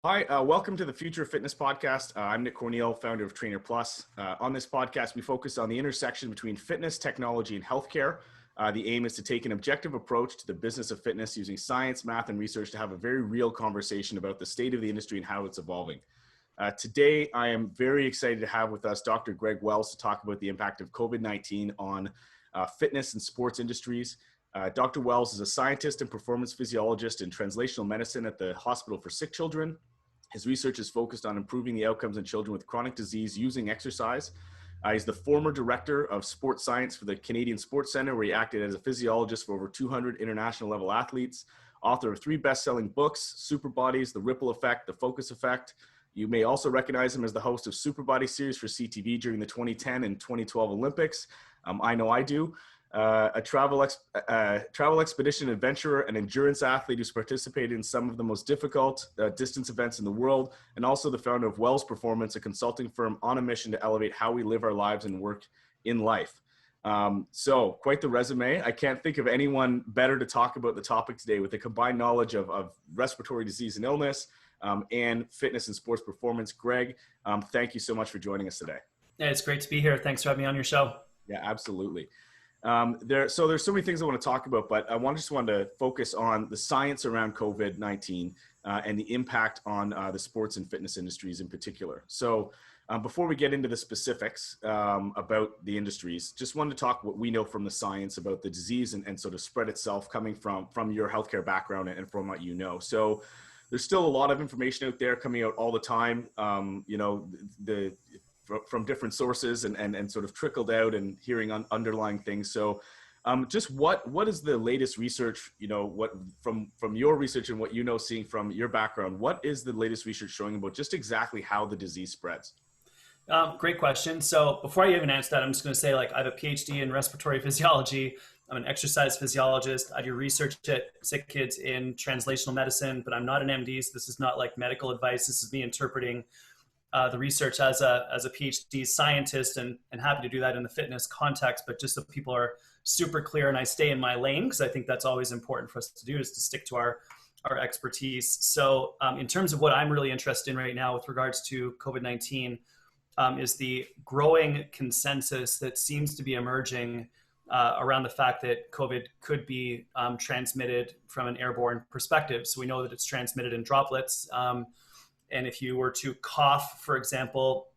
Hi, welcome to the Future of Fitness podcast. I'm Nick Cornell, founder of Trainer Plus. On this podcast, we focus on the intersection between fitness, technology, and healthcare. The aim is to take an objective approach to the business of fitness using science, math, and research to have a very real conversation about the state of the industry and how it's evolving. Today, I am very excited to have with us Dr. Greg Wells to talk about the impact of COVID-19 on fitness and sports industries. Dr. Wells is a scientist and performance physiologist in translational medicine at the Hospital for Sick Children. His research is focused on improving the outcomes in children with chronic disease using exercise. He's the former director of sports science for the Canadian Sports Centre, where he acted as a physiologist for over 200 international level athletes, author of 3 best-selling books, Super Bodies, The Ripple Effect, The Focus Effect. You may also recognize him as the host of Super Body series for CTV during the 2010 and 2012 Olympics. I know I do. A travel expedition adventurer, an endurance athlete who's participated in some of the most difficult distance events in the world, and also the founder of Wells Performance, a consulting firm on a mission to elevate how we live our lives and work in life. So quite the resume. I can't think of anyone better to talk about the topic today with a combined knowledge of respiratory disease and illness and fitness and sports performance. Greg, thank you so much for joining us today. Yeah, it's great to be here. Thanks for having me on your show. Yeah, absolutely. There's so many things I want to talk about, but I just wanted to focus on the science around COVID-19 and the impact on the sports and fitness industries in particular. So before we get into the specifics about the industries, just wanted to talk what we know from the science about the disease and sort of spread itself coming from your healthcare background and from what you know. So there's still a lot of information out there coming out all the time. From different sources and sort of trickled out and hearing underlying things. So just what is the latest research, what from your research and what seeing from your background, what is the latest research showing about just exactly how the disease spreads? Great question. So before I even answer that, I'm just going to say, I have a PhD in respiratory physiology. I'm an exercise physiologist. I do research at sick kids in translational medicine, but I'm not an MD. So this is not like medical advice. This is me interpreting the research as a PhD scientist and happy to do that in the fitness context, but just so people are super clear and I stay in my lane, because I think that's always important for us to do, is to stick to our expertise. So in terms of what I'm really interested in right now with regards to COVID-19 is the growing consensus that seems to be emerging around the fact that COVID could be transmitted from an airborne perspective. So we know that it's transmitted in droplets. And if you were to cough, for example,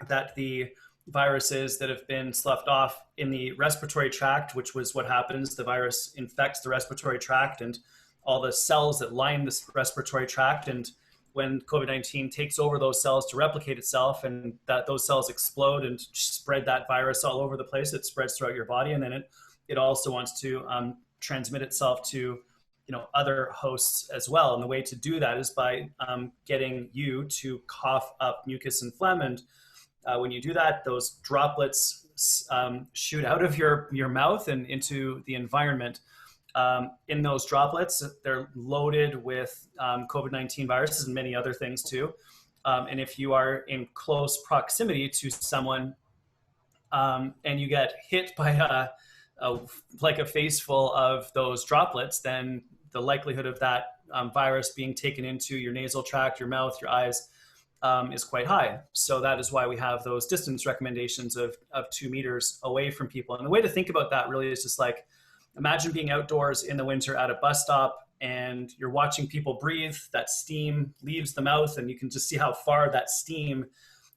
that the viruses that have been sloughed off in the respiratory tract, which was what happens, the virus infects the respiratory tract and all the cells that line this respiratory tract. And when COVID-19 takes over those cells to replicate itself and that those cells explode and spread that virus all over the place, it spreads throughout your body. And then it also wants to transmit itself to other hosts as well. And the way to do that is by getting you to cough up mucus and phlegm. And when you do that, those droplets shoot out of your mouth and into the environment. In those droplets, they're loaded with COVID-19 viruses and many other things too. And if you are in close proximity to someone and you get hit by a face full of those droplets, then the likelihood of that virus being taken into your nasal tract, your mouth, your eyes is quite high. So that is why we have those distance recommendations of 2 meters away from people. And the way to think about that really is just like, imagine being outdoors in the winter at a bus stop and you're watching people breathe, that steam leaves the mouth and you can just see how far that steam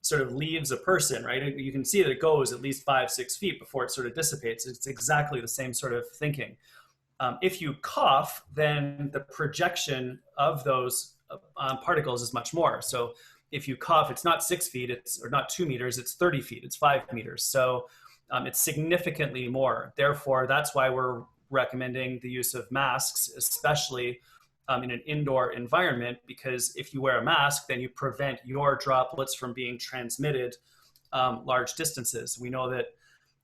sort of leaves a person, right? You can see that it goes at least 5-6 feet before it sort of dissipates. It's exactly the same sort of thinking. If you cough, then the projection of those particles is much more. So if you cough, it's not 6 feet, or not 2 meters, it's 30 feet, it's 5 meters. So it's significantly more. Therefore, that's why we're recommending the use of masks, especially in an indoor environment, because if you wear a mask, then you prevent your droplets from being transmitted large distances. We know that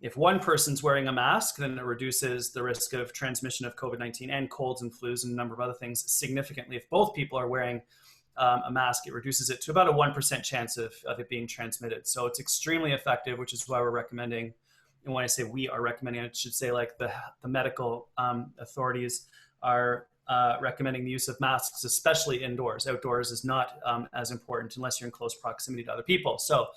if one person's wearing a mask, then it reduces the risk of transmission of COVID-19 and colds and flus and a number of other things significantly. If both people are wearing a mask, it reduces it to about a 1% chance of it being transmitted. So it's extremely effective, which is why we're recommending, and when I say we are recommending, I should say like the medical authorities are recommending the use of masks, especially indoors. Outdoors is not as important unless you're in close proximity to other people. So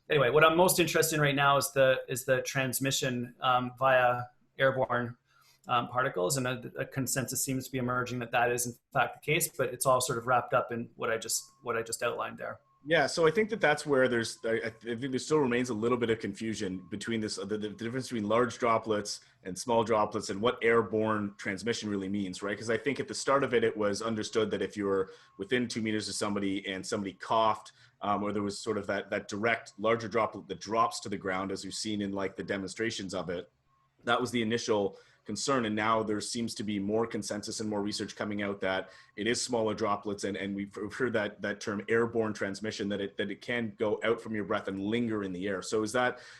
anyway, what I'm most interested in right now is the transmission via airborne particles, and a consensus seems to be emerging that is in fact the case. But it's all sort of wrapped up in what I just outlined there. Yeah, so I think that's where I think there still remains a little bit of confusion between the difference between large droplets and small droplets and what airborne transmission really means, right? Because I think at the start of it, it was understood that if you were within 2 meters of somebody and somebody coughed, or there was sort of that direct larger droplet that drops to the ground, as we've seen in like the demonstrations of it, that was the initial concern. And now there seems to be more consensus and more research coming out that it is smaller droplets, and we've heard that term airborne transmission, that it can go out from your breath and linger in the air. So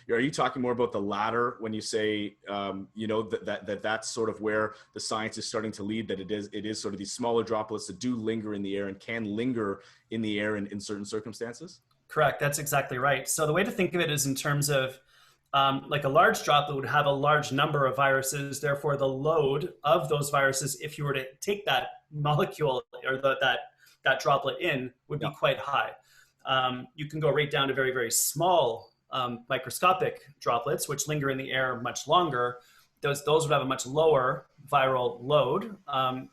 are you talking more about the latter when you say that's sort of where the science is starting to lead, that it is sort of these smaller droplets that do linger in the air and can linger in the air in certain circumstances? Correct, that's exactly right. So the way to think of it is in terms of like a large droplet would have a large number of viruses. Therefore, the load of those viruses, if you were to take that molecule or that droplet in, would be quite high. You can go right down to very, very small microscopic droplets, which linger in the air much longer. Those would have a much lower viral load.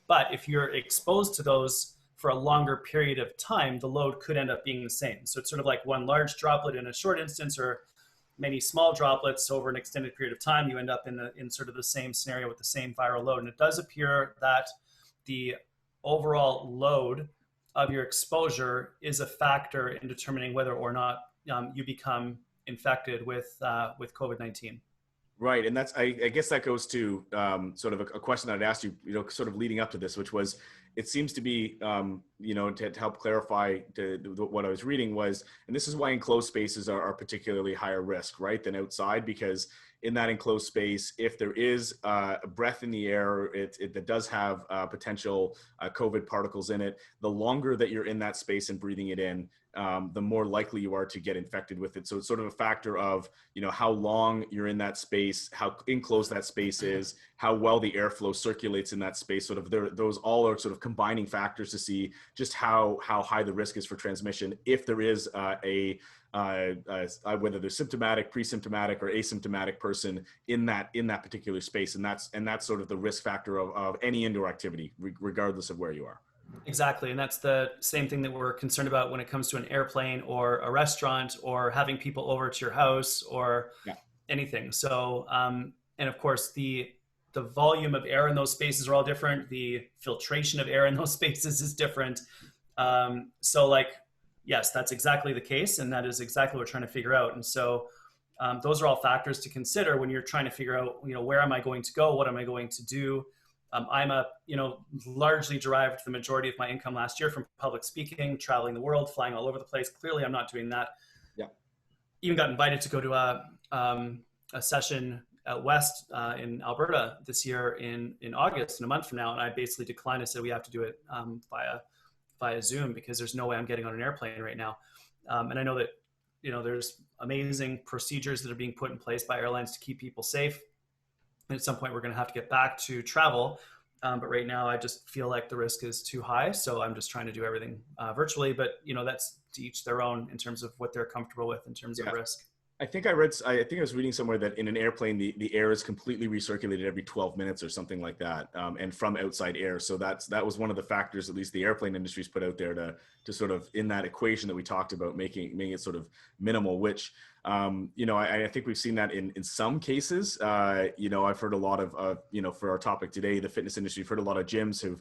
But if you're exposed to those for a longer period of time, the load could end up being the same. So it's sort of like one large droplet in a short instance, or many small droplets over an extended period of time. You end up in sort of the same scenario with the same viral load. And it does appear that the overall load of your exposure is a factor in determining whether or not you become infected with COVID-19. Right, and I guess that goes to sort of a question that I'd asked you, sort of leading up to this, which was, it seems to be, to help clarify what I was reading was, and this is why enclosed spaces are particularly higher risk, right, than outside, because in that enclosed space, if there is a breath in the air that does have potential COVID particles in it, the longer that you're in that space and breathing it in, the more likely you are to get infected with it. So it's sort of a factor of, how long you're in that space, how enclosed that space is, how well the airflow circulates in that space. Sort of those all are sort of combining factors to see just how high the risk is for transmission if there is whether they're symptomatic, pre-symptomatic, or asymptomatic person in that particular space. And that's sort of the risk factor of any indoor activity, regardless of where you are. Exactly. And that's the same thing that we're concerned about when it comes to an airplane or a restaurant or having people over to your house or anything. So, and of course, the volume of air in those spaces are all different. The filtration of air in those spaces is different. So like, yes, that's exactly the case. And that is exactly what we're trying to figure out. And so those are all factors to consider when you're trying to figure out, where am I going to go? What am I going to do? I'm largely derived the majority of my income last year from public speaking, traveling the world, flying all over the place. Clearly, I'm not doing that. Yeah. Even got invited to go to a session out west in Alberta this year in August, in a month from now, and I basically declined. I said we have to do it via Zoom because there's no way I'm getting on an airplane right now. And I know that there's amazing procedures that are being put in place by airlines to keep people safe. And at some point, we're going to have to get back to travel. But right now, I just feel like the risk is too high. So I'm just trying to do everything virtually. But, that's to each their own in terms of what they're comfortable with in terms of risk. I think I was reading somewhere that in an airplane, the air is completely recirculated every 12 minutes or something like that, and from outside air. So that was one of the factors, at least the airplane industry's put out there to sort of, in that equation that we talked about, making it sort of minimal, which, I think we've seen that in some cases. I've heard a lot of, for our topic today, the fitness industry, I've heard a lot of gyms who've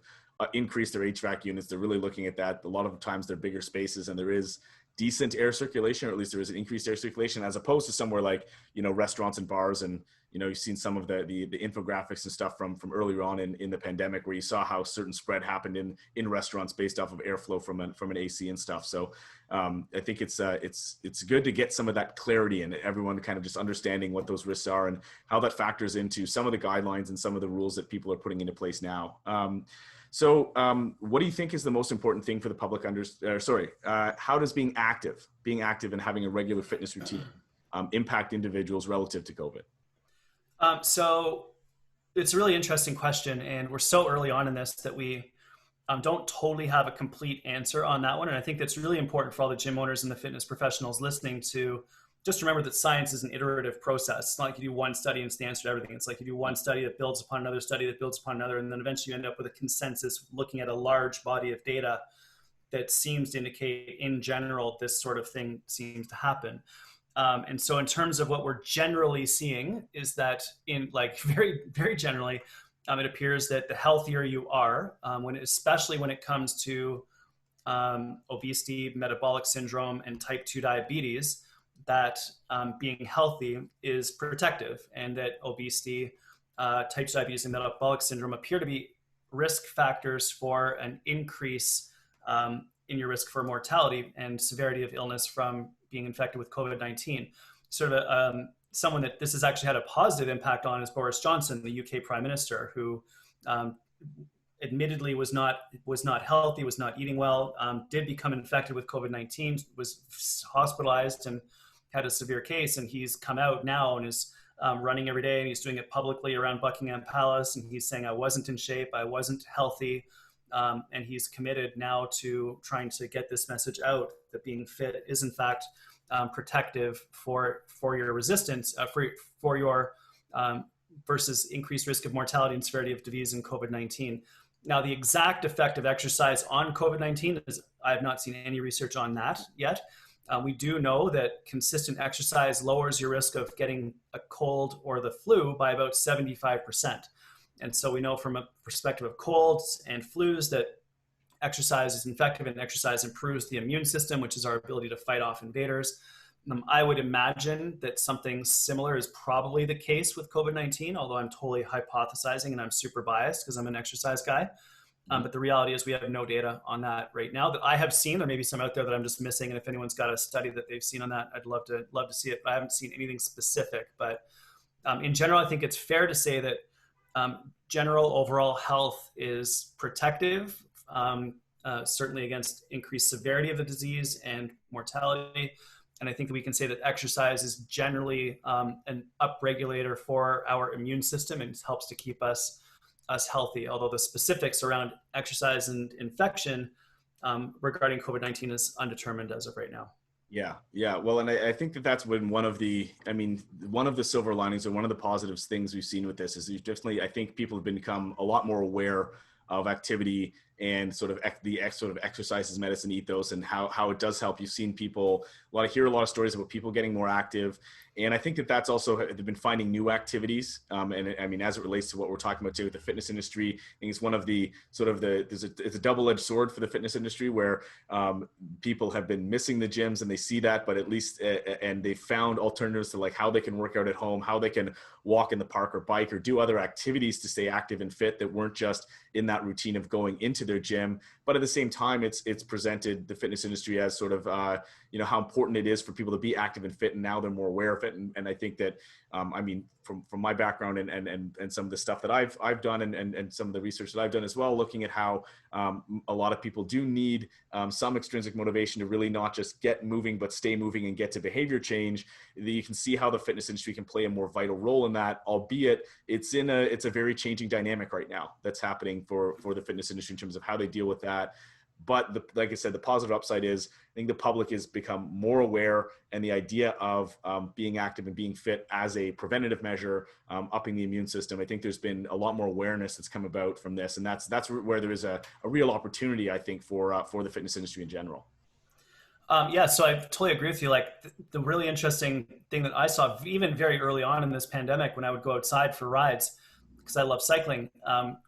increased their HVAC units. They're really looking at that. A lot of times they're bigger spaces and there is decent air circulation, or at least there is an increased air circulation, as opposed to somewhere like, restaurants and bars. And, you've seen some of the infographics and stuff from earlier on in the pandemic, where you saw how certain spread happened in restaurants based off of airflow from an AC and stuff. So I think it's good to get some of that clarity and everyone kind of just understanding what those risks are and how that factors into some of the guidelines and some of the rules that people are putting into place now. So what do you think is the most important thing for the public? How does being active and having a regular fitness routine impact individuals relative to COVID? So it's a really interesting question, and we're so early on in this that we don't totally have a complete answer on that one. And I think that's really important for all the gym owners and the fitness professionals listening to just remember that science is an iterative process. It's not like you do one study and it's the answer to everything. It's like you do one study that builds upon another study that builds upon another, and then eventually you end up with a consensus looking at a large body of data that seems to indicate in general this sort of thing seems to happen. And so in terms of what we're generally seeing is that in like very, very generally, it appears that the healthier you are, especially when it comes to obesity, metabolic syndrome, and type 2 diabetes, that being healthy is protective, and that obesity, type 2 diabetes, and metabolic syndrome appear to be risk factors for an increase in your risk for mortality and severity of illness from being infected with COVID-19. Sort of someone that this has actually had a positive impact on is Boris Johnson, the UK Prime Minister, who admittedly was not healthy, was not eating well, did become infected with COVID-19, was hospitalized and had a severe case, and he's come out now and is running every day, and he's doing it publicly around Buckingham Palace, and he's saying, I wasn't in shape, I wasn't healthy, and he's committed now to trying to get this message out that being fit is in fact protective for your resistance, for your versus increased risk of mortality and severity of disease in COVID-19. Now, the exact effect of exercise on COVID-19 is I have not seen any research on that yet. We do know that consistent exercise lowers your risk of getting a cold or the flu by about 75%. And so we know from a perspective of colds and flus that exercise is effective, and exercise improves the immune system, which is our ability to fight off invaders. I would imagine that something similar is probably the case with COVID-19, although I'm totally hypothesizing and I'm super biased because I'm an exercise guy. But the reality is we have no data on that right now that I have seen. There may be some out there that I'm just missing. And if anyone's got a study that they've seen on that, I'd love to see it. But I haven't seen anything specific. But in general, I think it's fair to say that general overall health is protective, certainly against increased severity of the disease and mortality. And I think that we can say that exercise is generally an upregulator for our immune system and helps to keep us healthy. Although the specifics around exercise and infection regarding COVID-19 is undetermined as of right now. Yeah. Well, and I think that that's been one of the silver linings, or one of the positive things we've seen with this is definitely, I think people have become a lot more aware of activity and sort of the exercise as medicine ethos, and how it does help. You've seen people, hear a lot of stories about people getting more active. And I think that that's also, they've been finding new activities. And I mean, as it relates to what we're talking about today with the fitness industry, I think it's one of the it's a double-edged sword for the fitness industry, where people have been missing the gyms and they see that, but at least, and they found alternatives to like how they can work out at home, how they can walk in the park or bike or do other activities to stay active and fit that weren't just in that routine of going into their gym. But at the same time, it's presented the fitness industry as sort of, how important it is for people to be active and fit. And now they're more aware of it. And I think that, from my background and some of the stuff that I've done and some of the research that I've done as well, looking at how a lot of people do need some extrinsic motivation to really not just get moving, but stay moving and get to behavior change. You can see how the fitness industry can play a more vital role in that, albeit it's a very changing dynamic right now that's happening for the fitness industry in terms of how they deal with that. But like I said, the positive upside is I think the public has become more aware, and the idea of being active and being fit as a preventative measure, upping the immune system. I think there's been a lot more awareness that's come about from this, and that's where there is a real opportunity, I think, for the fitness industry in general. So I totally agree with you. Like the really interesting thing that I saw even very early on in this pandemic, when I would go outside for rides, because I love cycling,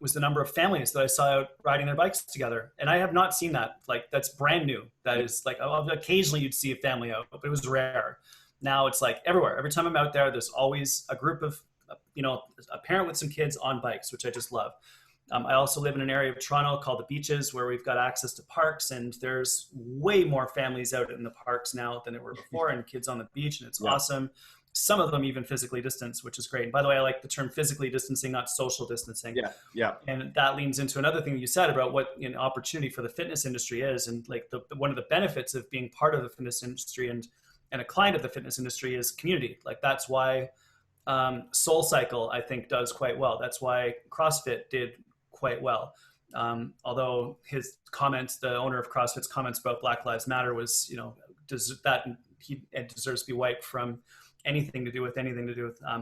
was the number of families that I saw out riding their bikes together. And I have not seen that. Like, that's brand new. That is like, occasionally you'd see a family out, but it was rare. Now it's like everywhere. Every time I'm out there, there's always a group of, a parent with some kids on bikes, which I just love. I also live in an area of Toronto called the Beaches, where we've got access to parks, and there's way more families out in the parks now than there were before, and kids on the beach, and it's awesome. Some of them even physically distanced, which is great. And by the way, I like the term physically distancing, not social distancing. Yeah. And that leans into another thing you said about what an opportunity for the fitness industry is. And like one of the benefits of being part of the fitness industry and a client of the fitness industry is community. Like that's why Soul Cycle, I think, does quite well. That's why CrossFit did quite well. Although his comments, the owner of CrossFit's comments about Black Lives Matter was, he deserves to be wiped from anything to do with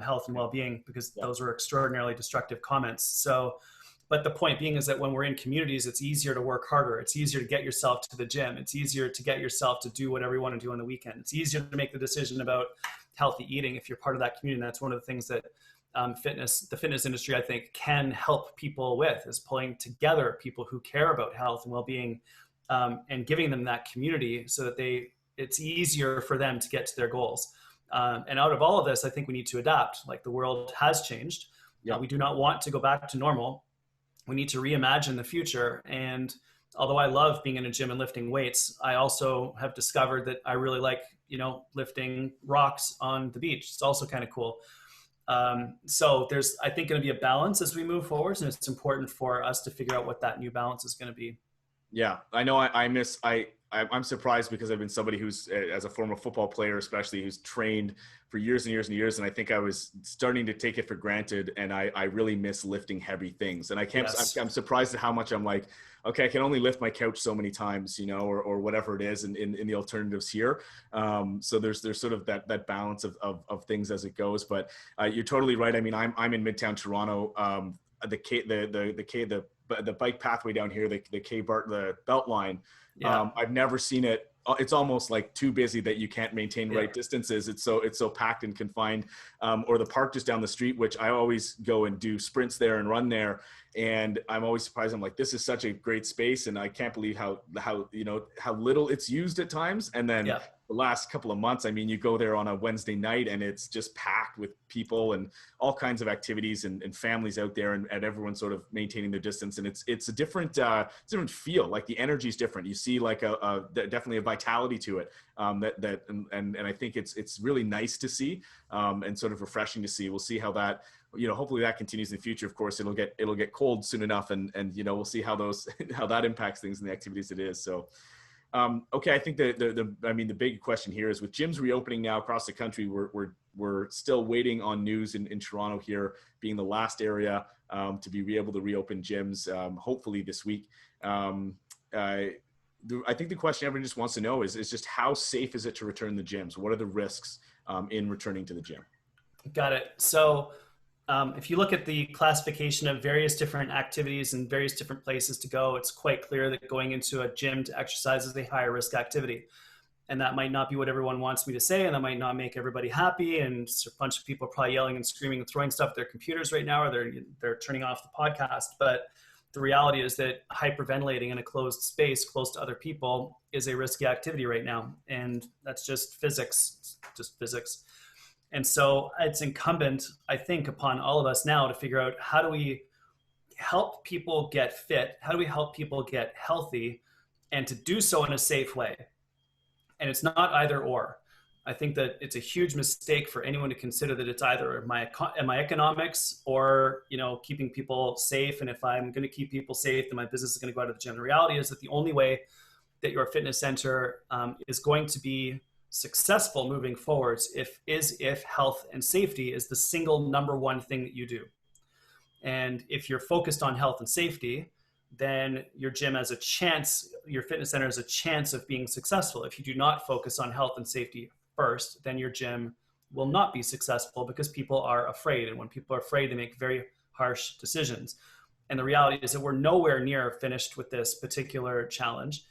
health and well-being, because those were extraordinarily destructive comments. So, but the point being is that when we're in communities, it's easier to work harder. It's easier to get yourself to the gym. It's easier to get yourself to do whatever you want to do on the weekend. It's easier to make the decision about healthy eating if you're part of that community. And that's one of the things that the fitness industry, I think, can help people with, is pulling together people who care about health and well-being, and giving them that community so that it's easier for them to get to their goals. And out of all of this, I think we need to adapt. Like, the world has changed. We do not want to go back to normal. We need to reimagine the future. And although I love being in a gym and lifting weights, I also have discovered that I really like, lifting rocks on the beach. It's also kind of cool. So there's, I think, going to be a balance as we move forward. And it's important for us to figure out what that new balance is going to be. Yeah, I know. I'm surprised, because I've been somebody who's, as a former football player, especially, who's trained for years and years and years. And I think I was starting to take it for granted. And I really miss lifting heavy things. And I'm surprised at how much I'm like, okay, I can only lift my couch so many times, or whatever it is in the alternatives here. So there's sort of that balance of things as it goes. But you're totally right. I mean, I'm in Midtown Toronto. The bike pathway down here, the belt line. I've never seen it. It's almost like too busy that you can't maintain right distances. It's so packed and confined. Or the park just down the street, which I always go and do sprints there and run there. And I'm always surprised. I'm like, this is such a great space, and I can't believe how little it's used at times. And then the last couple of months, I mean, you go there on a Wednesday night and it's just packed with people and all kinds of activities and families out there, and everyone sort of maintaining their distance. And it's a different feel. Like, the energy is different. You see like definitely a vitality to it. And I think it's really nice to see, and sort of refreshing to see. We'll see how that, hopefully that continues in the future. Of course, it'll get cold soon enough, and we'll see how that impacts things and the activities it is. So, okay, I think the big question here is, with gyms reopening now across the country, we're still waiting on news in Toronto here, being the last area to be able to reopen gyms, hopefully this week. I think the question everyone just wants to know is just, how safe is it to return to the gyms? What are the risks in returning to the gym? Got it. So if you look at the classification of various different activities and various different places to go, it's quite clear that going into a gym to exercise is a higher risk activity. And that might not be what everyone wants me to say, and that might not make everybody happy. And a bunch of people are probably yelling and screaming and throwing stuff at their computers right now, or they're turning off the podcast. But the reality is that hyperventilating in a closed space close to other people is a risky activity right now. And that's just physics, And so it's incumbent, I think, upon all of us now to figure out, how do we help people get fit? How do we help people get healthy, and to do so in a safe way? And it's not either or. I think that it's a huge mistake for anyone to consider that it's either my economics or, keeping people safe. And if I'm going to keep people safe, then my business is going to go out of the gym. The reality is that the only way that your fitness center is going to be successful moving forwards if health and safety is the single number one thing that you do. And if you're focused on health and safety, then your gym has a chance, your fitness center has a chance of being successful. If you do not focus on health and safety first, then your gym will not be successful, because people are afraid. And when people are afraid, they make very harsh decisions. And the reality is that we're nowhere near finished with this particular challenge.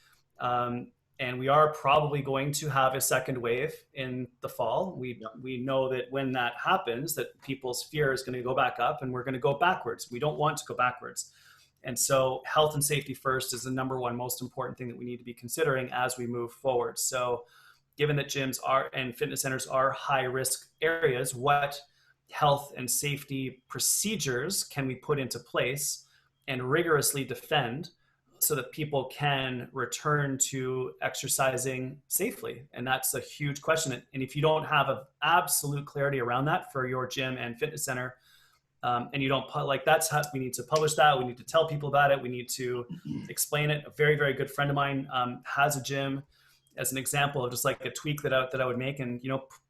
And we are probably going to have a second wave in the fall. We know that when that happens, that people's fear is going to go back up, and we're going to go backwards. We don't want to go backwards. And so health and safety first is the number one most important thing that we need to be considering as we move forward. So given that gyms and fitness centers are high risk areas, what health and safety procedures can we put into place and rigorously defend so that people can return to exercising safely? And that's a huge question. And if you don't have an absolute clarity around that for your gym and fitness center, and you don't that's how we need to publish that. We need to tell people about it. We need to explain it. A very, very good friend of mine has a gym, as an example of just like a tweak that I would make. And,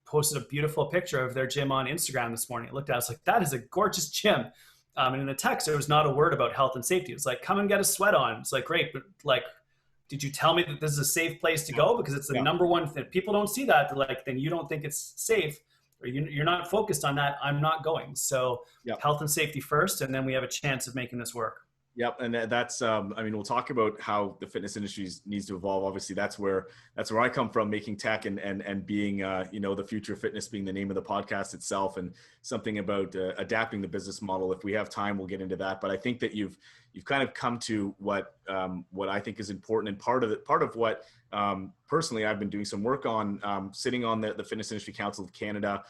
posted a beautiful picture of their gym on Instagram this morning. I looked at it, I was like, that is a gorgeous gym. And in the text, there was not a word about health and safety. It was like, come and get a sweat on. It's like, great, but like, did you tell me that this is a safe place to go? Because it's the number one thing. People don't see that. They're like, then you don't think it's safe, or you're not focused on that. I'm not going. So health and safety first, and then we have a chance of making this work. Yep, and that's I mean, we'll talk about how the fitness industry needs to evolve. Obviously, that's where I come from, making tech and being you know, the future of fitness being the name of the podcast itself, and something about adapting the business model. If we have time, we'll get into that. But I think that you've kind of come to what I think is important, and part of what personally I've been doing some work on, sitting on the Fitness Industry Council of Canada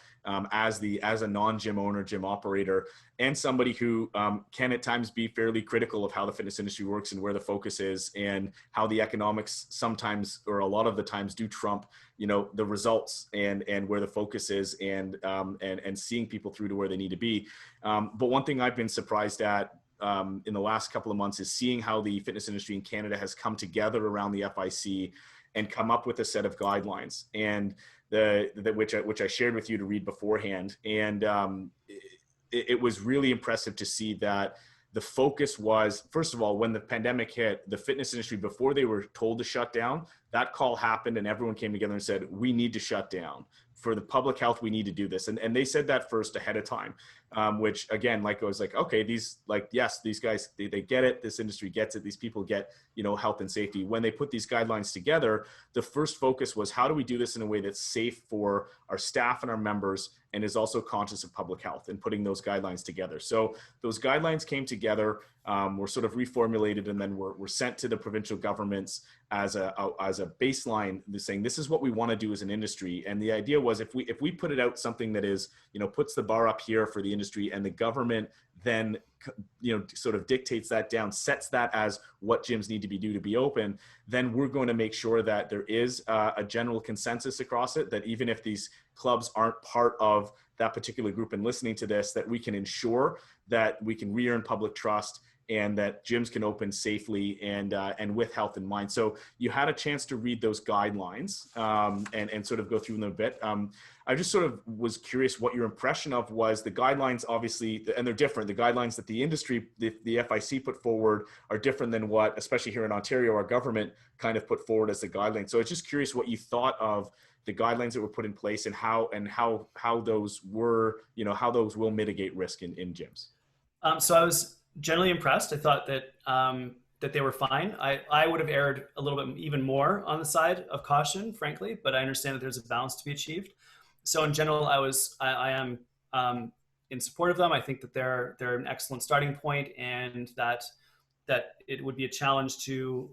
as a non-gym owner, gym operator, and somebody who can at times be fairly critical of how the fitness industry works and where the focus is, and how the economics sometimes, or a lot of the times, do trump, you know, the results and where the focus is, and seeing people through to where they need to be. But one thing I've been surprised at in the last couple of months is seeing how the fitness industry in Canada has come together around the FIC and come up with a set of guidelines, and which I shared with you to read beforehand. And it was really impressive to see that the focus was, first of all, when the pandemic hit, the fitness industry, before they were told to shut down, that call happened and everyone came together and said, we need to shut down. For the public health, we need to do this. And they said that first ahead of time, which again, like, I was like, okay, these guys, they get it. This industry gets it. These people get, you know, health and safety. When they put these guidelines together, the first focus was, how do we do this in a way that's safe for our staff and our members, and is also conscious of public health, and putting those guidelines together. So those guidelines came together, were sort of reformulated, and then were sent to the provincial governments as a baseline, saying this is what we want to do as an industry. And the idea was, if we put it out something that is, you know, puts the bar up here for the industry, and the government then, you know, sort of dictates that down, sets that as what gyms need to do to be open, then we're going to make sure that there is a general consensus across it, that even if these clubs aren't part of that particular group and listening to this, that we can ensure that we can re-earn public trust, and that gyms can open safely and with health in mind. So you had a chance to read those guidelines and sort of go through them a bit. I just sort of was curious what your impression of was the guidelines, obviously, and they're different. The guidelines that the industry, the FIC put forward, are different than what, especially here in Ontario, our government kind of put forward as the guidelines. So I was just curious what you thought of the guidelines that were put in place, and how those were, you know, how those will mitigate risk in gyms. So I was generally impressed. I thought that that they were fine. I would have erred a little bit even more on the side of caution, frankly, but I understand that there's a balance to be achieved. So in general, I am in support of them. I think that they're an excellent starting point, and that it would be a challenge to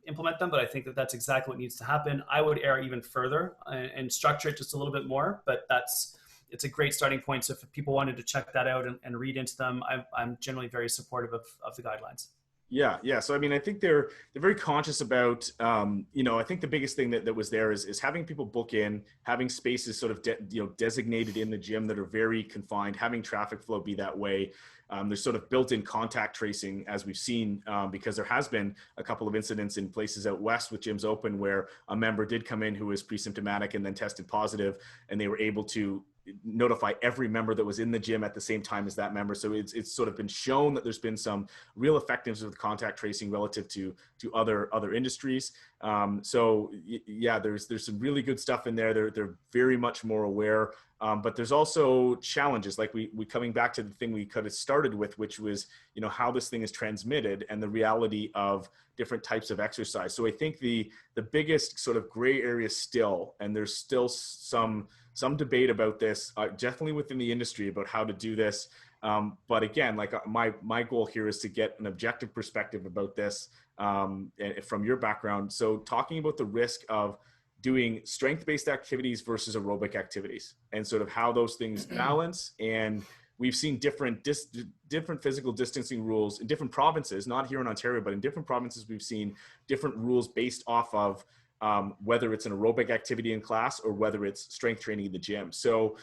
implement them, but I think that that's exactly what needs to happen. I would err even further and structure it just a little bit more, but it's a great starting point. So if people wanted to check that out and read into them, I'm generally very supportive of the guidelines. Yeah. So, I mean, I think they're very conscious about, you know, I think the biggest thing that was there is having people book in, having spaces sort of, designated in the gym that are very confined, having traffic flow be that way. There's sort of built-in contact tracing, as we've seen, because there has been a couple of incidents in places out west with gyms open where a member did come in who was pre-symptomatic and then tested positive, and they were able to notify every member that was in the gym at the same time as that member. So it's sort of been shown that there's been some real effectiveness with contact tracing relative to other industries. So yeah, there's some really good stuff in there. They're very much more aware, but there's also challenges, like we coming back to the thing we could have started with, which was, you know, how this thing is transmitted and the reality of different types of exercise. So I think the biggest sort of gray area still, and there's still some debate about this, definitely within the industry, about how to do this. But again, like my goal here is to get an objective perspective about this from your background. So talking about the risk of doing strength-based activities versus aerobic activities, and sort of how those things balance. And we've seen different physical distancing rules in different provinces, not here in Ontario, but in different provinces, we've seen different rules based off of whether it's an aerobic activity in class or whether it's strength training in the gym. So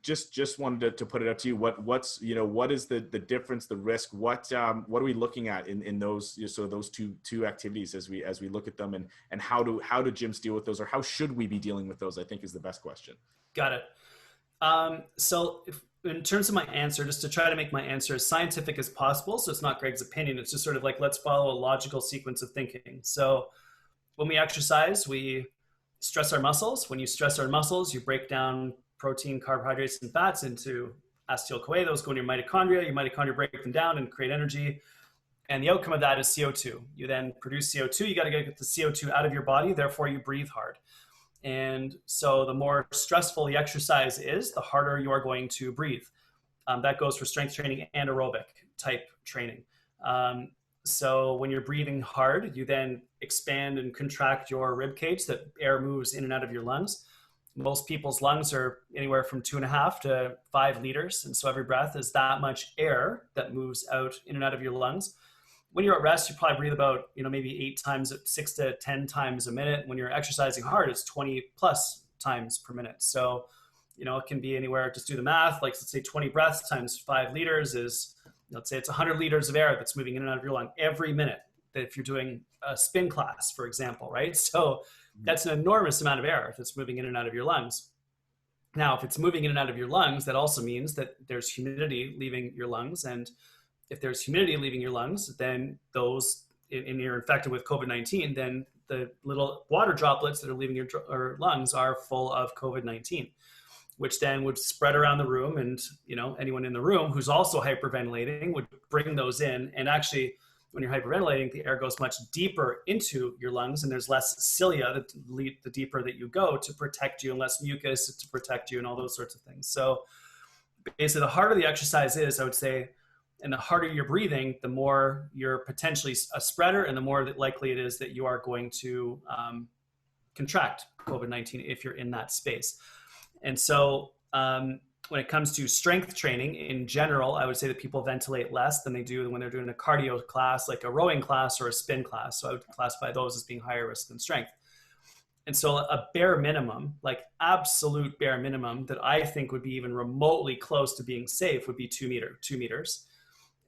Just wanted to put it up to you. What's, what is the difference, the risk? What are we looking at in those, so those two activities as we look at them, and how do gyms deal with those, or how should we be dealing with those, I think is the best question. Got it. So in terms of my answer, just to try to make my answer as scientific as possible, so it's not Greg's opinion, it's just sort of like, let's follow a logical sequence of thinking. So when we exercise, we stress our muscles. When you stress our muscles, you break down protein, carbohydrates, and fats into acetyl-CoA. Those go in your mitochondria. Your mitochondria break them down and create energy. And the outcome of that is CO2. You then produce CO2. You got to get the CO2 out of your body. Therefore, you breathe hard. And so the more stressful the exercise is, the harder you are going to breathe. That goes for strength training and aerobic type training. So when you're breathing hard, you then expand and contract your rib cage, so that air moves in and out of your lungs. Most people's lungs are anywhere from 2.5 to 5 liters. And so every breath is that much air that moves out in and out of your lungs. When you're at rest, you probably breathe about, maybe 6 to 10 times a minute. When you're exercising hard, it's 20 plus times per minute. So, it can be anywhere, just do the math, like let's say 20 breaths times 5 liters is, let's say it's 100 liters of air that's moving in and out of your lung every minute. That if you're doing a spin class, for example, right? So that's an enormous amount of air that's moving in and out of your lungs. Now, if it's moving in and out of your lungs, that also means that there's humidity leaving your lungs. And if there's humidity leaving your lungs, then those, and you're infected with COVID-19, then the little water droplets that are leaving your lungs are full of COVID-19, which then would spread around the room. And, anyone in the room who's also hyperventilating would bring those in. And actually, when you're hyperventilating, the air goes much deeper into your lungs, and there's less cilia the deeper that you go, to protect you, and less mucus to protect you, and all those sorts of things. So basically, the harder the exercise is, I would say, and the harder you're breathing, the more you're potentially a spreader, and the more that likely it is that you are going to contract COVID-19 if you're in that space. And so when it comes to strength training in general, I would say that people ventilate less than they do when they're doing a cardio class, like a rowing class or a spin class. So I would classify those as being higher risk than strength. And so a bare minimum, like absolute bare minimum, that I think would be even remotely close to being safe would be 2 meters.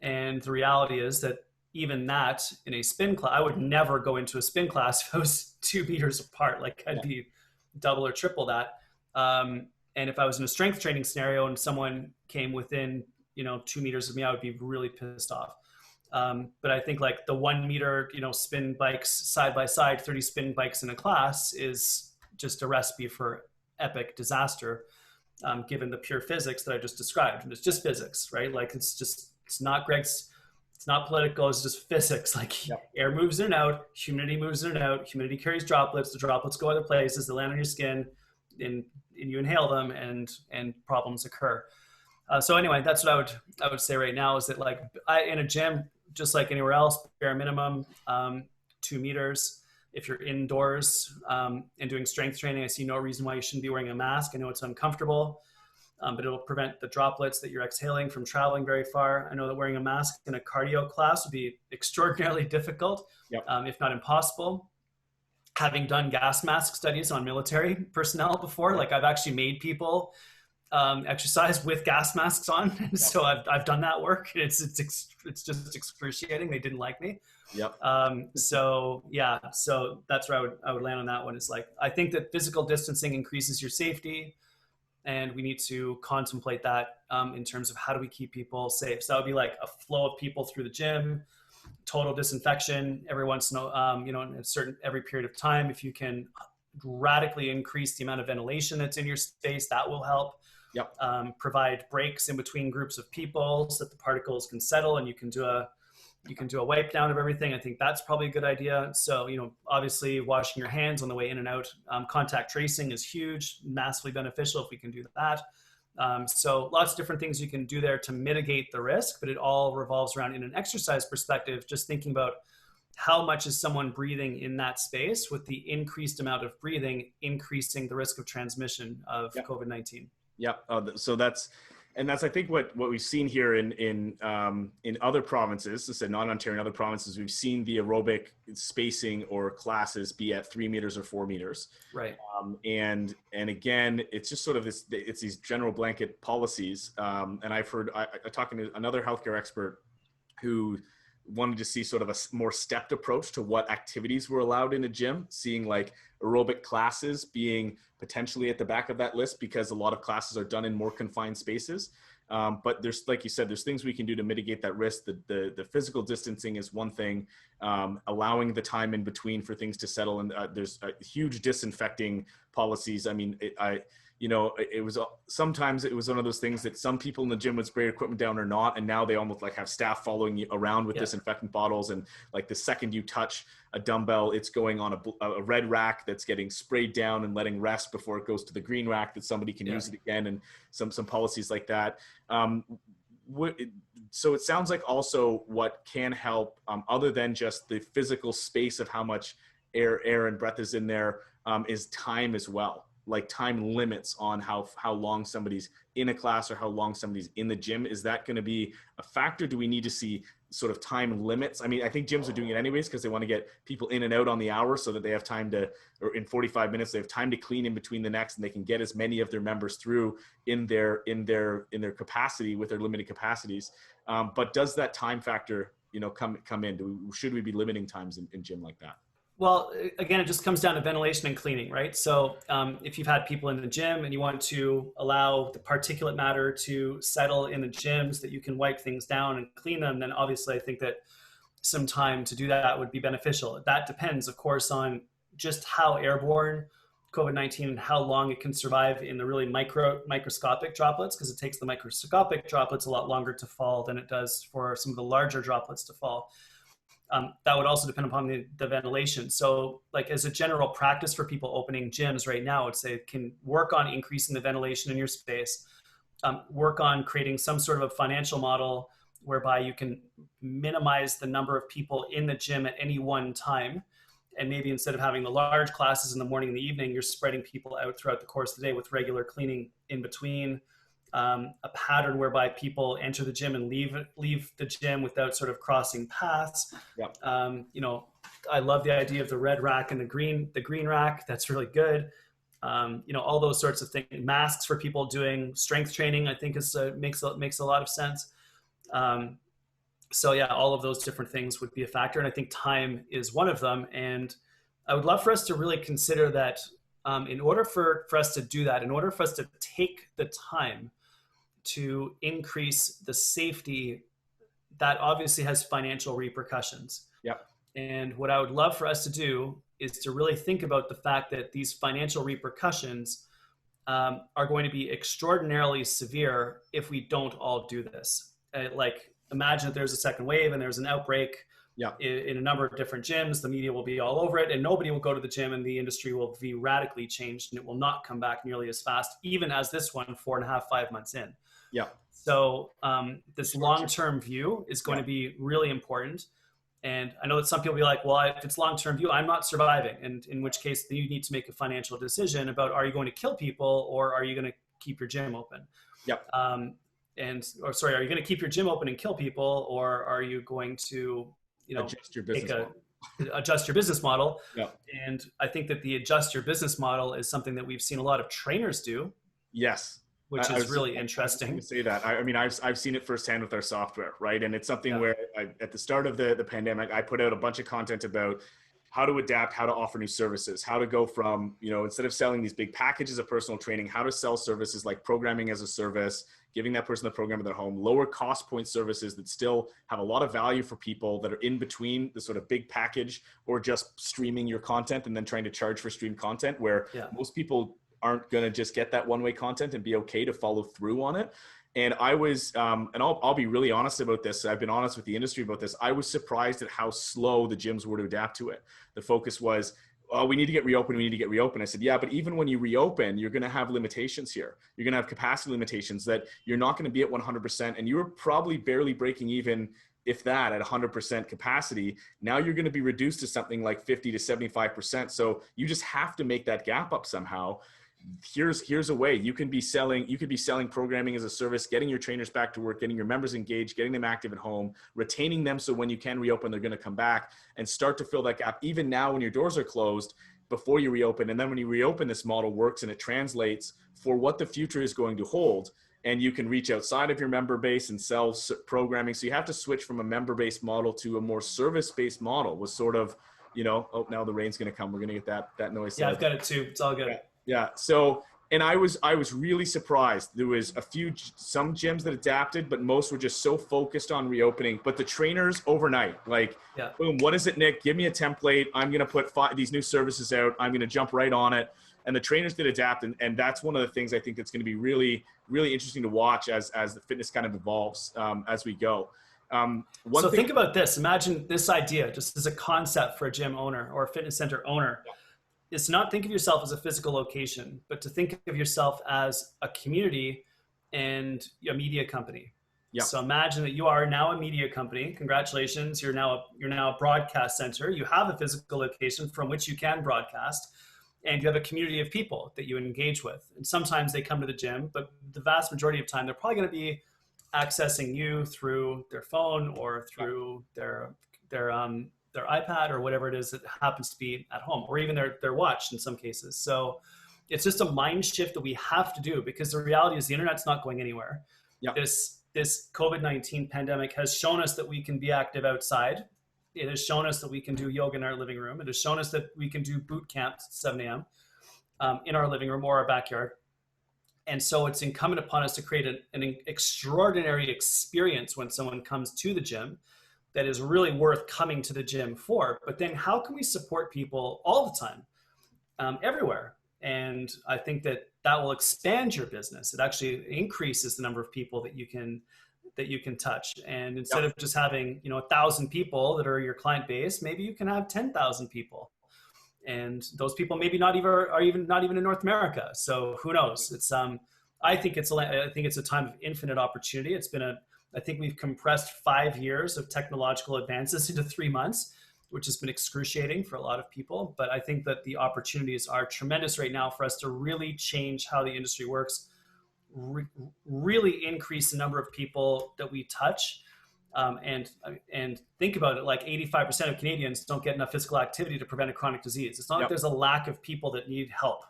And the reality is that even that in a spin class, I would never go into a spin class if I was 2 meters apart. Like I'd be double or triple that. And if I was in a strength training scenario and someone came within, 2 meters of me, I would be really pissed off. But I think like the 1 meter, spin bikes side by side, 30 spin bikes in a class is just a recipe for epic disaster, given the pure physics that I just described. And it's just physics, right? Like it's not Greg's, it's not political, it's just physics. Like air moves in and out, humidity moves in and out, humidity carries droplets, the droplets go other places, they land on your skin, and you inhale them, and problems occur. So anyway, that's what I would say right now, is that like in a gym, just like anywhere else, bare minimum, 2 meters. If you're indoors and doing strength training, I see no reason why you shouldn't be wearing a mask. I know it's uncomfortable, but it'll prevent the droplets that you're exhaling from traveling very far. I know that wearing a mask in a cardio class would be extraordinarily difficult, if not impossible. Having done gas mask studies on military personnel before, like I've actually made people exercise with gas masks on. And so I've done that work. It's just excruciating. They didn't like me. So that's where I would land on that one. Is like, I think that physical distancing increases your safety, and we need to contemplate that in terms of how do we keep people safe. So that would be like a flow of people through the gym, total disinfection every once in every period of time. If you can radically increase the amount of ventilation that's in your space, that will help. Provide breaks in between groups of people so that the particles can settle, and you can do a wipe down of everything. I think that's probably a good idea. So, obviously washing your hands on the way in and out. Contact tracing is huge, massively beneficial if we can do that. So lots of different things you can do there to mitigate the risk, but it all revolves around, in an exercise perspective, just thinking about how much is someone breathing in that space, with the increased amount of breathing increasing the risk of transmission of COVID-19. So that's, And that's, I think, what we've seen here in other provinces, instead not Ontario, in other provinces, we've seen the aerobic spacing or classes be at 3 meters or 4 meters. Right. And again, it's just sort of this, it's these general blanket policies. And I've heard, I talking to another healthcare expert who wanted to see sort of a more stepped approach to what activities were allowed in a gym, seeing like aerobic classes being potentially at the back of that list because a lot of classes are done in more confined spaces. But there's, like you said, there's things we can do to mitigate that risk. The physical distancing is one thing, allowing the time in between for things to settle. And there's huge disinfecting policies. I mean, it was sometimes it was one of those things that some people in the gym would spray equipment down or not, and now they almost like have staff following you around with disinfectant bottles, and like the second you touch a dumbbell, it's going on a red rack that's getting sprayed down and letting rest before it goes to the green rack that somebody can use it again, and some policies like that. So it sounds like also what can help, other than just the physical space of how much air and breath is in there, is time as well. Like time limits on how long somebody's in a class or how long somebody's in the gym. Is that going to be a factor? Do we need to see sort of time limits? I mean, I think gyms are doing it anyways because they want to get people in and out on the hour so that they have time to, or in 45 minutes, they have time to clean in between the necks, and they can get as many of their members through in their capacity with their limited capacities. But does that time factor, come in? Should we be limiting times in gym like that? Well, again, it just comes down to ventilation and cleaning, right? So if you've had people in the gym and you want to allow the particulate matter to settle in the gym so that you can wipe things down and clean them, then obviously I think that some time to do that would be beneficial. That depends, of course, on just how airborne COVID-19 and how long it can survive in the really microscopic droplets, because it takes the microscopic droplets a lot longer to fall than it does for some of the larger droplets to fall. That would also depend upon the ventilation. So like as a general practice for people opening gyms right now, I would say can work on increasing the ventilation in your space, work on creating some sort of a financial model whereby you can minimize the number of people in the gym at any one time. And maybe instead of having the large classes in the morning and the evening, you're spreading people out throughout the course of the day with regular cleaning in between. A pattern whereby people enter the gym and leave the gym without sort of crossing paths. Yep. I love the idea of the red rack and the green rack. That's really good. All those sorts of things. Masks for people doing strength training, I think makes a lot of sense. So yeah, all of those different things would be a factor. And I think time is one of them. And I would love for us to really consider that in order for us to do that, in order for us to take the time to increase the safety, that obviously has financial repercussions. Yep. And what I would love for us to do is to really think about the fact that these financial repercussions are going to be extraordinarily severe if we don't all do this. Like imagine that there's a second wave and there's an outbreak in a number of different gyms, the media will be all over it and nobody will go to the gym and the industry will be radically changed and it will not come back nearly as fast, even as this one 4.5, 5 months in. Yeah. So this long-term view is going to be really important. And I know that some people will be like, well, if it's long-term view, I'm not surviving. And in which case you need to make a financial decision about, are you going to kill people or are you going to keep your gym open? Yep. Are you going to keep your gym open and kill people, or are you going to, adjust your business model? Adjust your business model? Yep. And I think that the adjust your business model is something that we've seen a lot of trainers do. Yes. Which is really interesting. I was going to say that. I mean, I've seen it firsthand with our software, right? And it's something where at the start of the pandemic, I put out a bunch of content about how to adapt, how to offer new services, how to go from, instead of selling these big packages of personal training, how to sell services like programming as a service, giving that person the program in their home, lower cost point services that still have a lot of value for people that are in between the sort of big package or just streaming your content and then trying to charge for streamed content, where most people aren't going to just get that one-way content and be okay to follow through on it. And I was, and I'll be really honest about this. I've been honest with the industry about this. I was surprised at how slow the gyms were to adapt to it. The focus was, oh, we need to get reopened. We need to get reopened. I said, yeah, but even when you reopen, you're going to have limitations here. You're going to have capacity limitations that you're not going to be at 100%. And you were probably barely breaking even, if that, at 100% capacity. Now you're going to be reduced to something like 50 to 75%. So you just have to make that gap up somehow. here's a way you could be selling programming as a service, getting your trainers back to work, getting your members engaged, getting them active at home, retaining them so when you can reopen, they're going to come back, and start to fill that gap even now when your doors are closed before you reopen. And then when you reopen, this model works and it translates for what the future is going to hold. And you can reach outside of your member base and sell programming. So you have to switch from a member-based model to a more service-based model. Was sort of, oh, now the rain's going to come. We're going to get that noise. Yeah, I've got it too. It's all good. Yeah. So, and I was really surprised. There was some gyms that adapted, but most were just so focused on reopening. But the trainers overnight, boom, what is it, Nick? Give me a template. I'm going to put these new services out. I'm going to jump right on it. And the trainers did adapt. And that's one of the things I think that's going to be really, really interesting to watch as the fitness kind of evolves as we go. Think about this. Imagine this idea just as a concept for a gym owner or a fitness center owner. Yeah. Is to not think of yourself as a physical location, but to think of yourself as a community and a media company. Yeah. So imagine that you are now a media company. Congratulations. You're now a broadcast center. You have a physical location from which you can broadcast, and you have a community of people that you engage with. And sometimes they come to the gym, but the vast majority of time, they're probably going to be accessing you through their phone or through their iPad or whatever it is that happens to be at home, or even their watch in some cases. So it's just a mind shift that we have to do, because the reality is the internet's not going anywhere. Yep. This COVID-19 pandemic has shown us that we can be active outside. It has shown us that we can do yoga in our living room. It has shown us that we can do boot camps at 7 a.m. In our living room or our backyard. And so it's incumbent upon us to create an extraordinary experience when someone comes to the gym that is really worth coming to the gym for. But then how can we support people all the time, everywhere? And I think that will expand your business. It actually increases the number of people that you can touch. And instead of just having 1,000 people that are your client base, maybe you can have 10,000 people. And those people maybe not even in North America. So who knows? It's I think it's a time of infinite opportunity. I think we've compressed 5 years of technological advances into 3 months, which has been excruciating for a lot of people. But I think that the opportunities are tremendous right now for us to really change how the industry works, really increase the number of people that we touch. And think about it, like 85% of Canadians don't get enough physical activity to prevent a chronic disease. It's not like there's a lack of people that need help.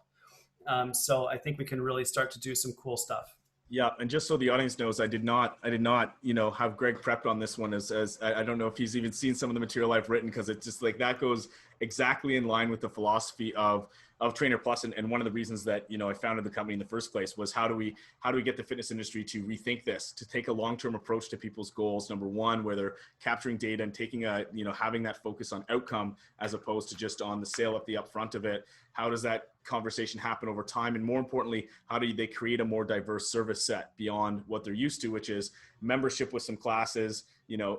So I think we can really start to do some cool stuff. Yeah, and just so the audience knows, I did not, have Greg prepped on this one as I don't know if he's even seen some of the material I've written, because it's just like that goes exactly in line with the philosophy of Trainer Plus, and one of the reasons that I founded the company in the first place was how do we get the fitness industry to rethink this, to take a long-term approach to people's goals. Number one, where they're capturing data and taking having that focus on outcome as opposed to just on the sale at the upfront of it. How does that conversation happen over time? And more importantly, how do they create a more diverse service set beyond what they're used to, which is membership with some classes,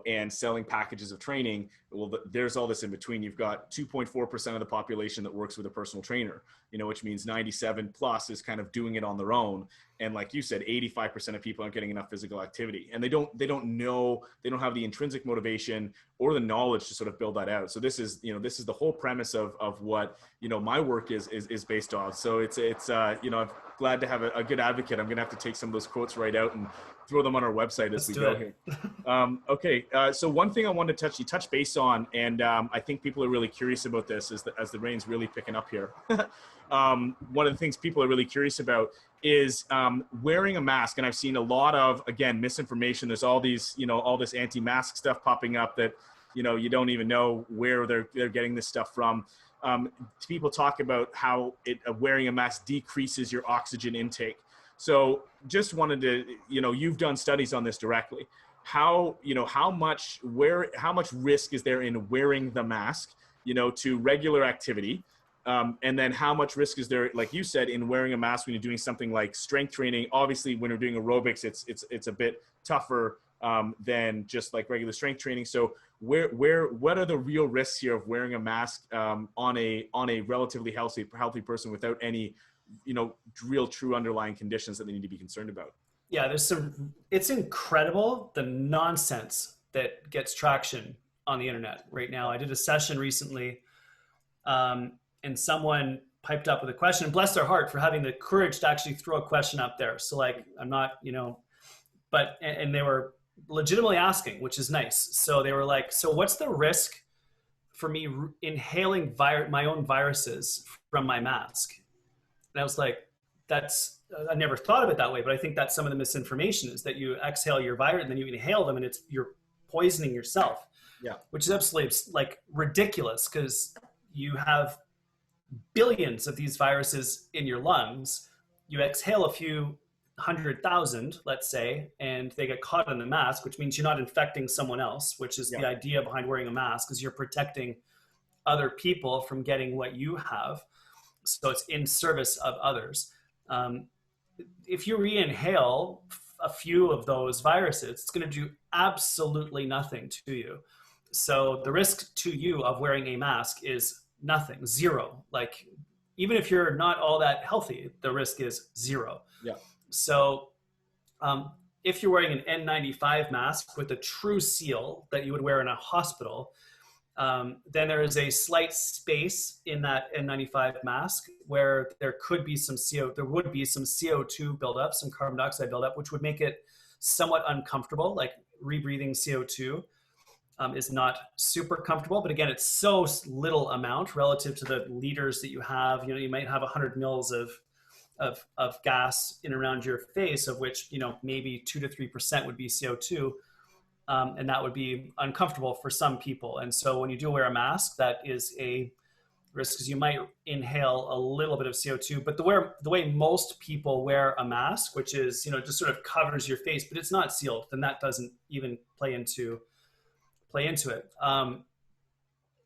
and selling packages of training. Well, there's all this in between. You've got 2.4% of the population that works with a personal trainer, which means 97 plus is kind of doing it on their own. And like you said, 85% of people aren't getting enough physical activity, and they don't know, they don't have the intrinsic motivation or the knowledge to sort of build that out. So this is the whole premise of what, my work is based on. So it's I'm glad to have a good advocate. I'm going to have to take some of those quotes right out and throw them on our website as we go here. Okay. So one thing I wanted to you touch base on, and I think people are really curious about this as the rain's really picking up here. One of the things people are really curious about is wearing a mask. And I've seen a lot of, again, misinformation. There's all these, all this anti-mask stuff popping up that, you don't even know where they're getting this stuff from. People talk about how wearing a mask decreases your oxygen intake. So just wanted to, you've done studies on this directly. How much risk is there in wearing the mask, to regular activity? And then how much risk is there, like you said, in wearing a mask when you're doing something like strength training? Obviously, when you're doing aerobics, it's a bit tougher than just like regular strength training. So what are the real risks here of wearing a mask on a relatively healthy person without any, real true underlying conditions that they need to be concerned about? Yeah, it's incredible the nonsense that gets traction on the internet right now. I did a session recently, and someone piped up with a question, and bless their heart for having the courage to actually throw a question up there. So like, I'm not, but, and they were legitimately asking, which is nice. So they were like, so what's the risk for me inhaling my own viruses from my mask? And I was like, I never thought of it that way, but I think that's some of the misinformation, is that you exhale your virus and then you inhale them, and you're poisoning yourself. Yeah. Which is absolutely like ridiculous, because you have billions of these viruses in your lungs. You exhale a few 100,000, let's say, and they get caught in the mask, which means you're not infecting someone else, which is the idea behind wearing a mask, is you're protecting other people from getting what you have. So it's in service of others. If you re-inhale a few of those viruses, it's going to do absolutely nothing to you. So the risk to you of wearing a mask is nothing, zero. Like, even if you're not all that healthy, the risk is zero. Yeah. So if you're wearing an N95 mask with a true seal that you would wear in a hospital, then there is a slight space in that N95 mask where there would be some CO2 buildup, some carbon dioxide buildup, which would make it somewhat uncomfortable. Like, rebreathing CO2 is not super comfortable, but again, it's so little amount relative to the liters that you have. You might have 100 mils of gas in around your face, of which, maybe 2 to 3% would be CO2. And that would be uncomfortable for some people. And so when you do wear a mask, that is a risk, because you might inhale a little bit of CO2. But the way most people wear a mask, which is, just sort of covers your face, but it's not sealed, then that doesn't even play into it.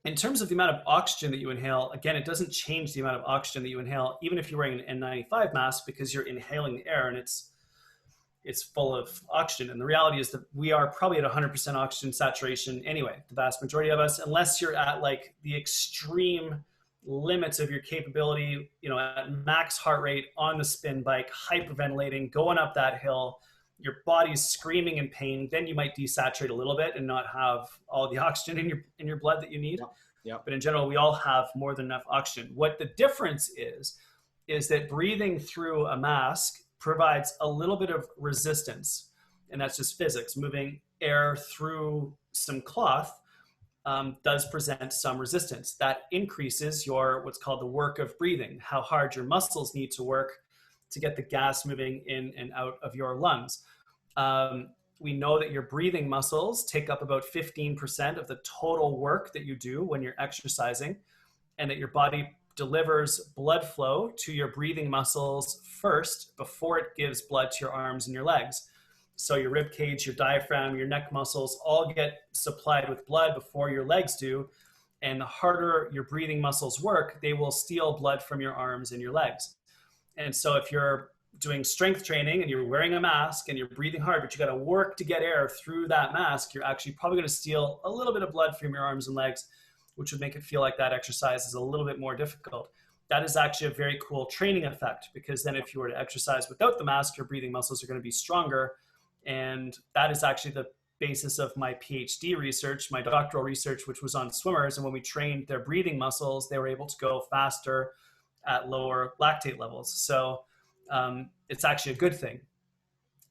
In terms of the amount of oxygen that you inhale, again, it doesn't change the amount of oxygen that you inhale, even if you're wearing an N95 mask, because you're inhaling the air and it's full of oxygen. And the reality is that we are probably at 100% oxygen saturation anyway, the vast majority of us, unless you're at like the extreme limits of your capability, at max heart rate on the spin bike, hyperventilating, going up that hill, your body's screaming in pain, then you might desaturate a little bit and not have all the oxygen in your blood that you need. Yeah. But in general, we all have more than enough oxygen. What the difference is that breathing through a mask provides a little bit of resistance, and that's just physics. Moving air through some cloth does present some resistance. That increases what's called the work of breathing, how hard your muscles need to work to get the gas moving in and out of your lungs. We know that your breathing muscles take up about 15% of the total work that you do when you're exercising, and that your body delivers blood flow to your breathing muscles first before it gives blood to your arms and your legs. So your rib cage, your diaphragm, your neck muscles all get supplied with blood before your legs do. And the harder your breathing muscles work, they will steal blood from your arms and your legs. And so if you're doing strength training and you're wearing a mask and you're breathing hard, but you got to work to get air through that mask, you're actually probably going to steal a little bit of blood from your arms and legs, which would make it feel like that exercise is a little bit more difficult. That is actually a very cool training effect, because then if you were to exercise without the mask, your breathing muscles are going to be stronger. And that is actually the basis of my PhD research, my doctoral research, which was on swimmers. And when we trained their breathing muscles, they were able to go faster at lower lactate levels. So it's actually a good thing.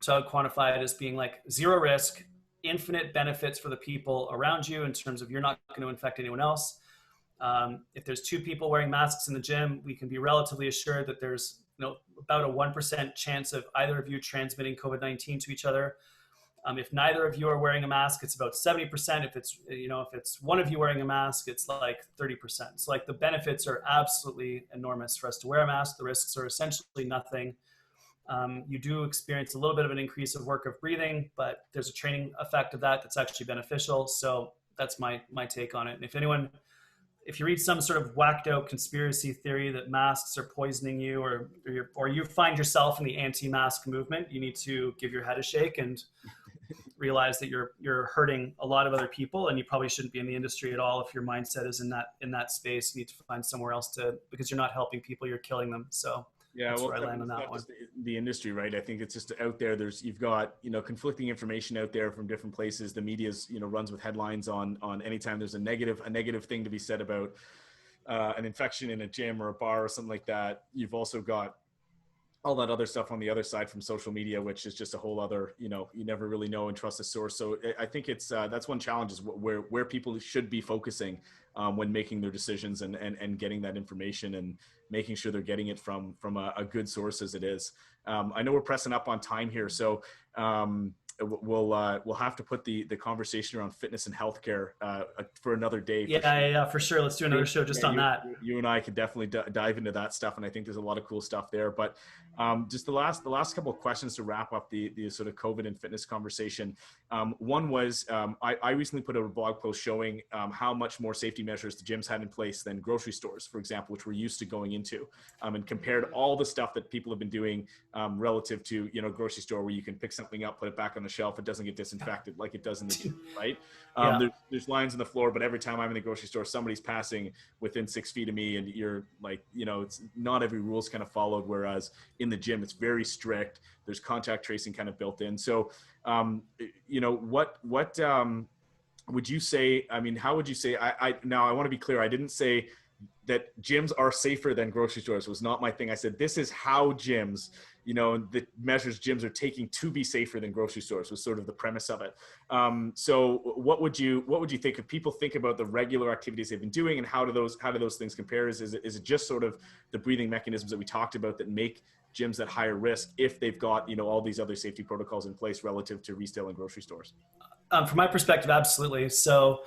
So I would quantify it as being like zero risk, infinite benefits for the people around you in terms of you're not going to infect anyone else. If there's 2 people wearing masks in the gym, we can be relatively assured that there's about a 1% chance of either of you transmitting COVID-19 to each other. If neither of you are wearing a mask, it's about 70%. If it's one of you wearing a mask, it's like 30%. So like, the benefits are absolutely enormous for us to wear a mask. The risks are essentially nothing. You do experience a little bit of an increase of work of breathing, but there's a training effect of that's actually beneficial. So that's my take on it. And if you read some sort of whacked out conspiracy theory that masks are poisoning you, or you find yourself in the anti-mask movement, you need to give your head a shake and realize that you're hurting a lot of other people, and you probably shouldn't be in the industry at all. If your mindset is in that space, you need to find somewhere else because you're not helping people, you're killing them. So yeah, that's where I land on that one. The industry, right? I think it's just out there. You've got, conflicting information out there from different places. The media's, runs with headlines on anytime there's a negative thing to be said about, an infection in a gym or a bar or something like that, you've also got all that other stuff on the other side from social media, which is just a whole other, you never really know and trust the source. So I think it's that's one challenge, is where people should be focusing when making their decisions and getting that information and making sure they're getting it from a good source as it is. I know we're pressing up on time here, so we'll have to put the conversation around fitness and healthcare for another day. Yeah, for sure. Let's do another show just on that. You and I could definitely dive into that stuff, and I think there's a lot of cool stuff there. But just the last couple of questions to wrap up the sort of COVID and fitness conversation. One was I recently put out a blog post showing how much more safety measures the gyms had in place than grocery stores, for example, which we're used to going into, and compared all the stuff that people have been doing relative to grocery store, where you can pick something up, put it back on the shelf, it doesn't get disinfected like it does in the gym, right? There's lines on the floor, but every time I'm in the grocery store, somebody's passing within 6 feet of me, and you're like, it's not every rule's kind of followed, whereas in the gym it's very strict. There's contact tracing kind of built in. So what would you say? I mean, how would you say? Now I want to be clear, I didn't say that gyms are safer than grocery stores. Was not my thing. I said this is how gyms, the measures gyms are taking to be safer than grocery stores, was sort of the premise of it. So what would you think, if people think about the regular activities they've been doing, and how do those things compare? Is it just sort of the breathing mechanisms that we talked about that make gyms at higher risk if they've got all these other safety protocols in place relative to retail and grocery stores? From my perspective, absolutely. So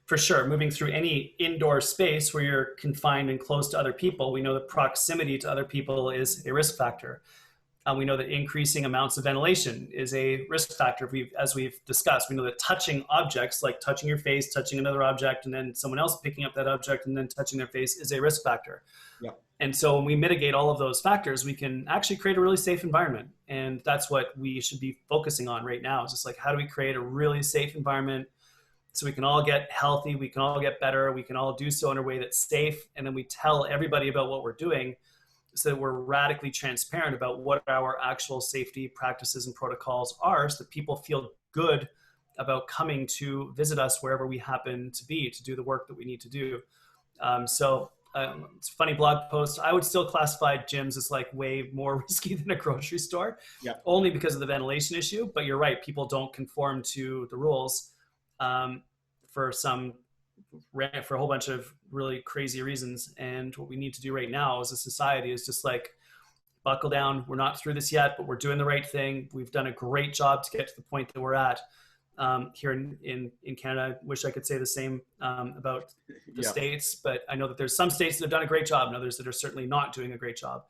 for sure, moving through any indoor space where you're confined and close to other people, we know that proximity to other people is a risk factor. We know that increasing amounts of ventilation is a risk factor. As we've discussed, we know that touching objects, like touching your face, touching another object, and then someone else picking up that object and then touching their face, is a risk factor. Yeah. And so when we mitigate all of those factors, we can actually create a really safe environment. And that's what we should be focusing on right now. Is just like, how do we create a really safe environment so we can all get healthy, we can all get better, we can all do so in a way that's safe, and then we tell everybody about what we're doing, so that we're radically transparent about what our actual safety practices and protocols are, so that people feel good about coming to visit us wherever we happen to be to do the work that we need to do. It's a funny blog post. I would still classify gyms as like way more risky than a grocery store, only because of the ventilation issue. But you're right, people don't conform to the rules for a whole bunch of really crazy reasons. And what we need to do right now as a society is just like, buckle down. We're not through this yet, but we're doing the right thing. We've done a great job to get to the point that we're at here in Canada. I wish I could say the same about the States, but I know that there's some states that have done a great job and others that are certainly not doing a great job.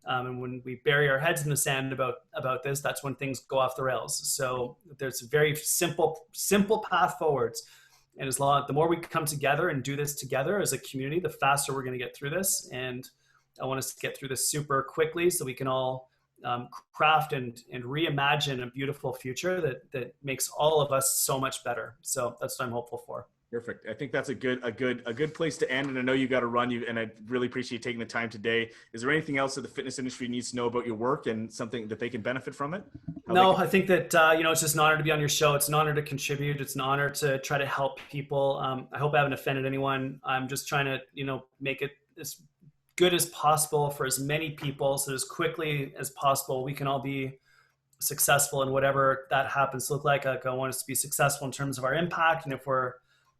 And when we bury our heads in the sand about this, that's when things go off the rails. So there's a very simple path forwards. And the more we come together and do this together as a community, the faster we're going to get through this. And I want us to get through this super quickly so we can all craft and reimagine a beautiful future that makes all of us so much better. So that's what I'm hopeful for. Perfect. I think that's a good place to end. And I know you got to run, and I really appreciate taking the time today. Is there anything else that the fitness industry needs to know about your work and something that they can benefit from it? I think that, it's just an honor to be on your show. It's an honor to contribute. It's an honor to try to help people. I hope I haven't offended anyone. I'm just trying to, make it as good as possible for as many people, so as quickly as possible we can all be successful in whatever that happens to look like. I want us to be successful in terms of our impact. And if we're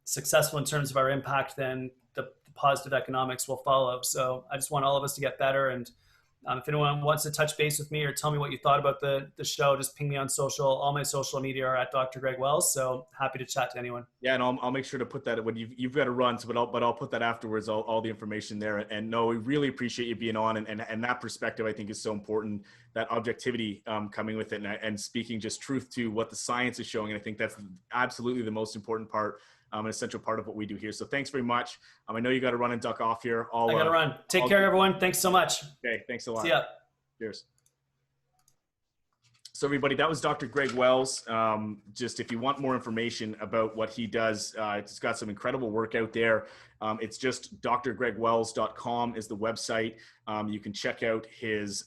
successful in terms of our impact, then the positive economics will follow. So I just want all of us to get better. And if anyone wants to touch base with me or tell me what you thought about the show, just ping me on social. All my social media are at Dr. Greg Wells. So happy to chat to anyone. Yeah, and I'll make sure to put that when you've got to run. So, but I'll put that afterwards. All the information there. And no, we really appreciate you being on, and that perspective I think is so important. That objectivity coming with it, and speaking just truth to what the science is showing. And I think that's absolutely the most important part. An essential part of what we do here. So thanks very much. I know you got to run and duck off here. I got to run. Take care, everyone. Thanks so much. Okay. Thanks a lot. See ya. Cheers. So everybody, that was Dr. Greg Wells. Just if you want more information about what he does, it's got some incredible work out there. It's just drgregwells.com is the website. You can check out his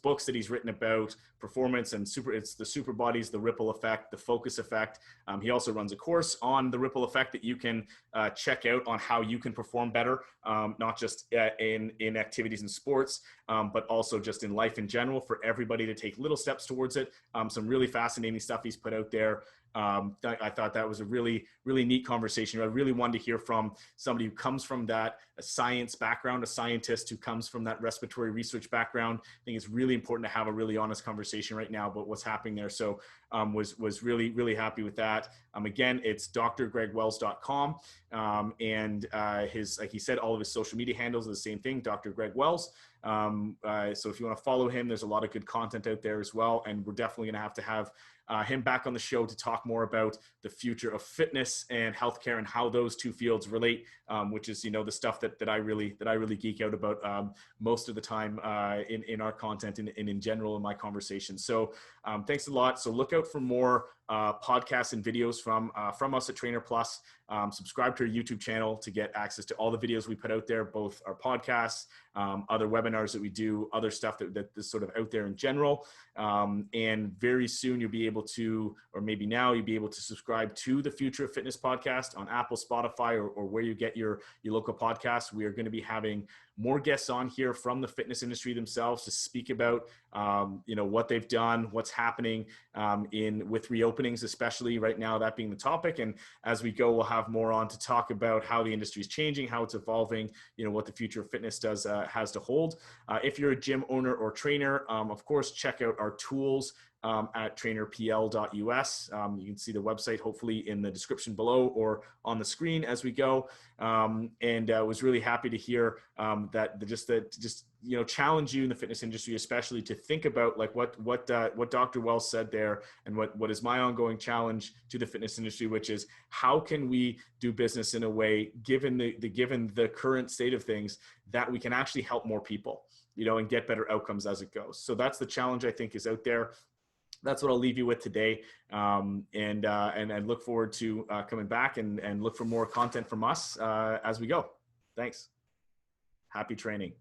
books that he's written about performance and it's the super bodies, the ripple effect, the focus effect. He also runs a course on the ripple effect that you can check out on how you can perform better, not just in activities and sports, but also just in life in general, for everybody to take little steps towards it. Some really fascinating stuff he's put out there. I thought that was a really, really neat conversation. I really wanted to hear from somebody who comes from a science background, a scientist who comes from that respiratory research background. I think it's really important to have a really honest conversation right now about what's happening there. So was really, really happy with that. Again, it's drgregwells.com. And like he said, all of his social media handles are the same thing, Dr. Greg Wells. So if you want to follow him, there's a lot of good content out there as well. And we're definitely going to have him back on the show to talk more about the future of fitness and healthcare and how those two fields relate, which is, the stuff that I really geek out about most of the time in our content and in general in my conversations. So thanks a lot. So look out for more podcasts and videos from us at Trainer Plus. Subscribe to our YouTube channel to get access to all the videos we put out there, both our podcasts, other webinars that we do, other stuff that is sort of out there in general. And very soon you'll be able to, or maybe now you'll be able to subscribe to the Future of Fitness podcast on Apple, Spotify, or where you get your local podcasts. We are going to be having more guests on here from the fitness industry themselves to speak about, what they've done, what's happening with reopenings, especially right now, that being the topic. And as we go, we'll have more on to talk about how the industry is changing, how it's evolving, what the future of fitness has to hold. If you're a gym owner or trainer, of course, check out our tools at trainerpl.us. You can see the website hopefully in the description below or on the screen as we go. And was really happy to hear that just challenge you in the fitness industry, especially to think about like what Dr. Wells said there, and what is my ongoing challenge to the fitness industry, which is how can we do business in a way, given the current state of things, that we can actually help more people, and get better outcomes as it goes. So that's the challenge I think is out there. That's what I'll leave you with today. And I look forward to coming back and look for more content from us as we go. Thanks. Happy training.